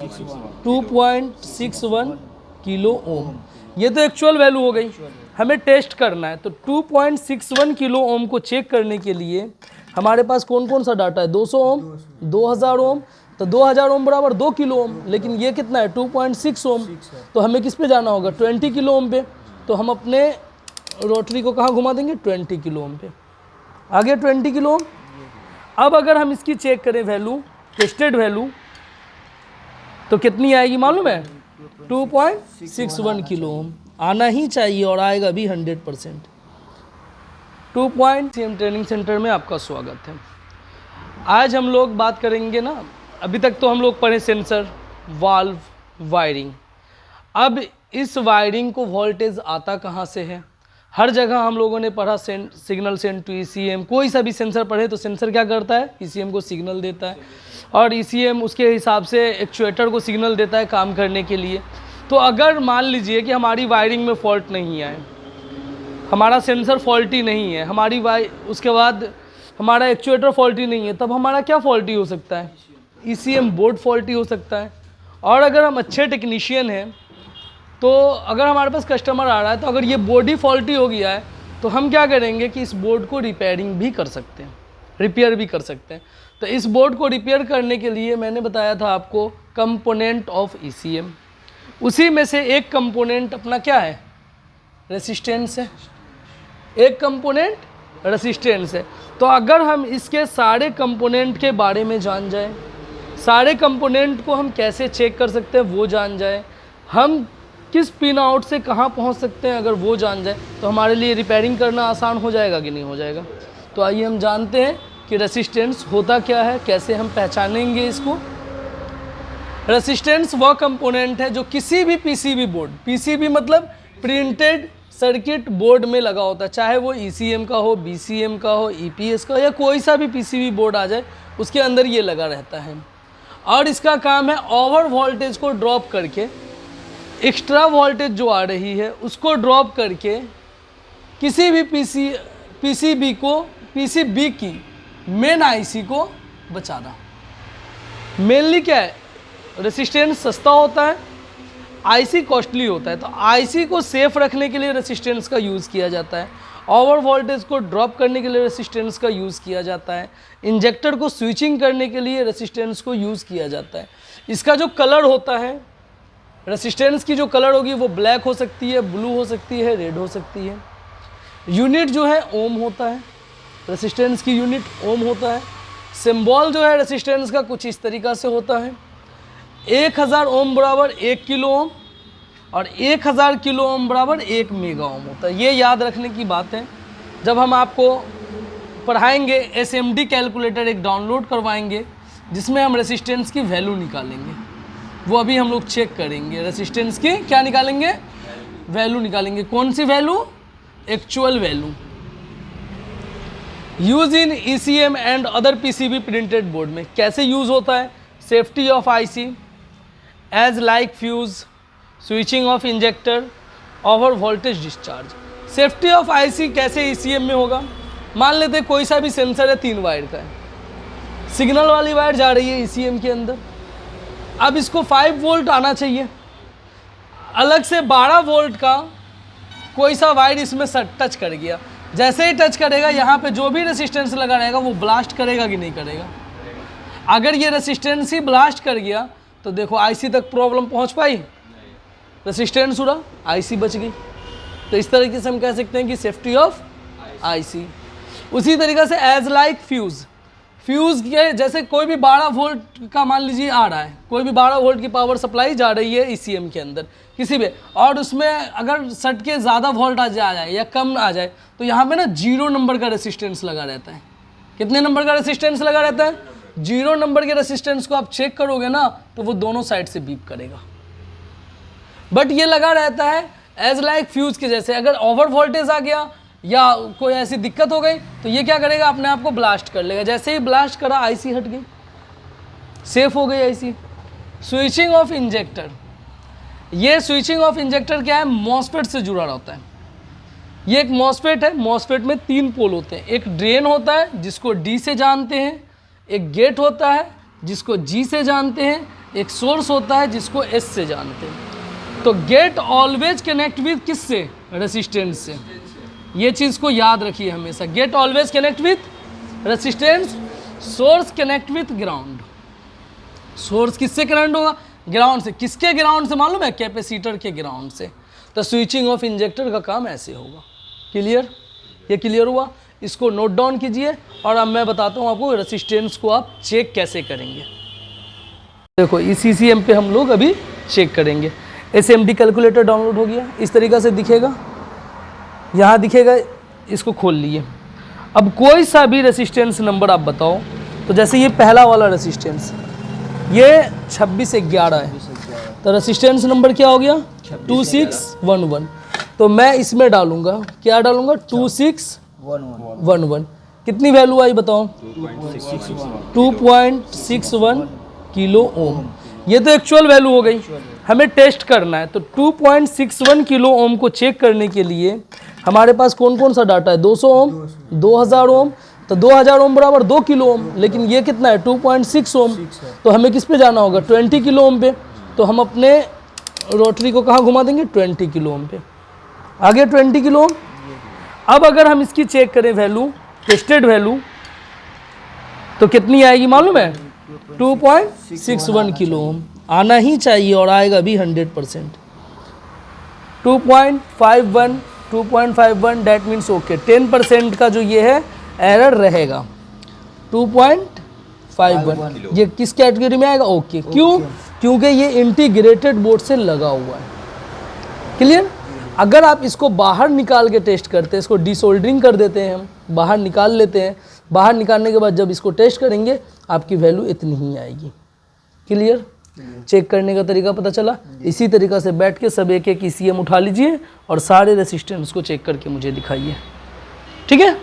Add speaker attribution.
Speaker 1: 2.61 kilo ohm. ये तो actual value हो गई, हमें टेस्ट करना है। तो 2.61 किलो ओम को चेक करने के लिए हमारे पास कौन कौन सा डाटा है? 200 ओम, 2000 ओम। तो 2000 ओम बराबर 2 किलो ओम, लेकिन ये कितना है? 2.6 ओम। तो हमें किस पे जाना होगा? 20 किलो ओम पे। तो हम अपने रोटरी को कहाँ घुमा देंगे? 20 किलो ओम पे। आगे 20 किलो ओम। अब अगर हम इसकी चेक करें वैल्यू, टेस्टेड वैल्यू, तो कितनी आएगी मालूम है? 2.61 किलो ओम आना ही चाहिए, और आएगा भी 100%। 2.CM ट्रेनिंग सेंटर में आपका स्वागत है। आज हम लोग बात करेंगे ना, अभी तक तो हम लोग पढ़े सेंसर, वाल्व, वायरिंग। अब इस वायरिंग को वोल्टेज आता कहाँ से है? हर जगह हम लोगों ने पढ़ा सिग्नल सेंड टू ECM। कोई सा भी सेंसर पढ़े तो सेंसर क्या करता है? ECM को सिग्नल देता है, और ECM उसके हिसाब से एक्चुएटर को सिग्नल देता है काम करने के लिए। तो अगर मान लीजिए कि हमारी वायरिंग में फॉल्ट नहीं आए, हमारा सेंसर फॉल्टी नहीं है, उसके बाद हमारा एक्चुएटर फॉल्टी नहीं है, तब हमारा क्या फॉल्टी हो सकता है? ECM बोर्ड फॉल्टी हो सकता है। और अगर हम अच्छे टेक्नीशियन हैं, तो अगर हमारे पास कस्टमर आ रहा है, तो अगर ये बोर्ड ही फॉल्टी हो गया है, तो हम क्या करेंगे कि इस बोर्ड को रिपेयरिंग भी कर सकते हैं, रिपेयर भी कर सकते हैं। तो इस बोर्ड को रिपेयर करने के लिए मैंने बताया था आपको कंपोनेंट ऑफ ECM। उसी में से एक कंपोनेंट अपना क्या है? रेसिस्टेंस है। एक कंपोनेंट रेसिस्टेंस है। तो अगर हम इसके सारे कंपोनेंट के बारे में जान जाएं, सारे कंपोनेंट को हम कैसे चेक कर सकते हैं वो जान जाएं, हम किस पिन आउट से कहाँ पहुँच सकते हैं अगर वो जान जाए, तो हमारे लिए रिपेयरिंग करना आसान हो जाएगा कि नहीं हो जाएगा। तो आइए हम जानते हैं कि रेसिस्टेंस होता क्या है, कैसे हम पहचानेंगे इसको। रेसिस्टेंस वह कंपोनेंट है जो किसी भी PCB बोर्ड, PCB मतलब प्रिंटेड सर्किट बोर्ड में लगा होता है, चाहे वो ECM का हो, BCM का हो, EPS का हो, या कोई सा भी PCB बोर्ड आ जाए, उसके अंदर ये लगा रहता है। और इसका काम है ओवर वोल्टेज को ड्रॉप करके, एक्स्ट्रा वोल्टेज जो आ रही है उसको ड्रॉप करके किसी भी PCB की मेन IC को बचाना। मेनली क्या है? रेसिस्टेंस सस्ता होता है, IC कॉस्टली होता है। तो IC को सेफ रखने के लिए रेसिस्टेंस का यूज़ किया जाता है, ओवर वोल्टेज को ड्रॉप करने के लिए रेसिस्टेंस का यूज़ किया जाता है, इंजेक्टर को स्विचिंग करने के लिए रेसिस्टेंस को यूज़ किया जाता है। इसका जो कलर होता है, रेसिस्टेंस की जो कलर होगी वो ब्लैक हो सकती है, ब्लू हो सकती है, रेड हो सकती है। यूनिट जो है ओम होता है, रेसिस्टेंस की यूनिट ओम होता है। सिंबल जो है रेसिस्टेंस का कुछ इस तरीक़ा से होता है। 1000 ओम बराबर 1 किलो ओम, और 1000 किलो ओम बराबर 1 मेगा ओम होता है। ये याद रखने की बात है। जब हम आपको पढ़ाएंगे, SMD कैलकुलेटर एक डाउनलोड करवाएंगे जिसमें हम रेसिस्टेंस की वैल्यू निकालेंगे, वो अभी हम लोग चेक करेंगे। रेसिस्टेंस की क्या निकालेंगे? वैल्यू निकालेंगे। कौन सी value? Actual value. Use in ECM and other PCB printed board में कैसे यूज़ होता है? Safety of IC as like fuse, switching off injector, over voltage discharge. Safety of IC कैसे ECM में होगा? मान लेते हैं कोई सा भी सेंसर है, 3 वायर का है, सिग्नल वाली वायर जा रही है ECM के अंदर। अब इसको 5 वोल्ट आना चाहिए, अलग से 12 वोल्ट का कोई सा वायर इसमें टच कर गया। जैसे ही टच करेगा, यहाँ पे जो भी रेसिस्टेंस लगा रहेगा वो ब्लास्ट करेगा कि नहीं करेगा? अगर ये रेसिस्टेंस ही ब्लास्ट कर गया तो देखो IC तक प्रॉब्लम पहुँच पाई, रेसिस्टेंस उड़ा, IC बच गई। तो इस तरीके से हम कह सकते हैं कि सेफ्टी ऑफ IC। उसी तरीके से एज लाइक फ्यूज़, फ्यूज़ के जैसे कोई भी 12 वोल्ट का मान लीजिए आ रहा है, कोई भी 12 वोल्ट की पावर सप्लाई जा रही है ECM के अंदर किसी भी, और उसमें अगर सट के ज़्यादा वोल्ट आ जाए या कम आ जाए, तो यहाँ पे ना 0 नंबर का रेसिस्टेंस लगा रहता है। कितने नंबर का रेसिस्टेंस लगा रहता है? 0 नंबर के रेसिस्टेंस को आप चेक करोगे ना, तो वो दोनों साइड से बीप करेगा। बट ये लगा रहता है एज लाइक फ्यूज़ के जैसे। अगर ओवर वोल्टेज आ गया या कोई ऐसी दिक्कत हो गई, तो ये क्या करेगा? अपने आप को ब्लास्ट कर लेगा। जैसे ही ब्लास्ट करा, IC हट गई, सेफ हो गई IC। स्विचिंग ऑफ इंजेक्टर, ये स्विचिंग ऑफ इंजेक्टर क्या है? मॉसफेट से जुड़ा रहता है। ये एक मॉसफेट है। मॉसफेट में 3 पोल होते हैं। एक ड्रेन होता है जिसको D से जानते हैं, एक गेट होता है जिसको G से जानते हैं, एक सोर्स होता है जिसको एस से जानते हैं। तो गेट ऑलवेज कनेक्ट विथ किससे? रेसिस्टेंस से। ये चीज़ को याद रखिए हमेशा, gate always connect with resistance, source connect with ground. Source किससे कनेक्ट होगा? ग्राउंड से। किसके ग्राउंड से मालूम है? कैपेसिटर के ग्राउंड से। तो स्विचिंग ऑफ इंजेक्टर का काम ऐसे होगा। क्लियर? ये क्लियर हुआ? इसको नोट डाउन कीजिए और अब मैं बताता हूँ आपको रेसिस्टेंस को आप चेक कैसे करेंगे। देखो इस CCM पे हम लोग अभी चेक करेंगे। SMD कैलकुलेटर डाउनलोड हो गया, इस तरीक़ा से दिखेगा, यहाँ दिखेगा, इसको खोल लिए। अब कोई सा भी रेसिस्टेंस नंबर आप बताओ। तो जैसे ये पहला वाला रेसिस्टेंस, ये 2611 है, तो रेसिस्टेंस नंबर क्या हो गया? 2611। तो मैं इसमें डालूंगा, क्या डालूंगा? 2611। कितनी वैल्यू आई बताओ? 2.61 किलो ओम। ये तो एक्चुअल वैल्यू हो गई, हमें टेस्ट करना है। तो 2.61 किलो ओम को चेक करने के लिए हमारे पास कौन कौन सा डाटा है? 200 ओम, 2000 ओम। तो 2000 ओम बराबर 2 किलो ओम, लेकिन ये कितना है? 2.6 ओम। तो हमें किस पे जाना होगा? 20 किलो ओम पे। तो हम अपने रोटरी को कहाँ घुमा देंगे? 20 किलो ओम पे। आगे 20 किलो ओम। अब अगर हम इसकी चेक करें वैल्यू, टेस्टेड वैल्यू, तो कितनी आएगी मालूम है? 2.61 किलो ओम आना ही चाहिए, और आएगा भी 100%। 2.51 डैट मीन्स ओके। 10% का जो ये है एरर रहेगा। 2.51 ये किस कैटेगरी में आएगा? ओके। क्यों? क्योंकि ये इंटीग्रेटेड बोर्ड से लगा हुआ है। क्लियर? अगर आप इसको बाहर निकाल के टेस्ट करते हैं, इसको डिसोल्डरिंग कर देते हैं, हम बाहर निकाल लेते हैं, बाहर निकालने के बाद जब इसको टेस्ट करेंगे आपकी वैल्यू इतनी ही आएगी। क्लियर? चेक करने का तरीका पता चला? इसी तरीका से बैठ के सब एक एक ECM उठा लीजिए और सारे रेसिस्टेंस को चेक करके मुझे दिखाइए। ठीक है?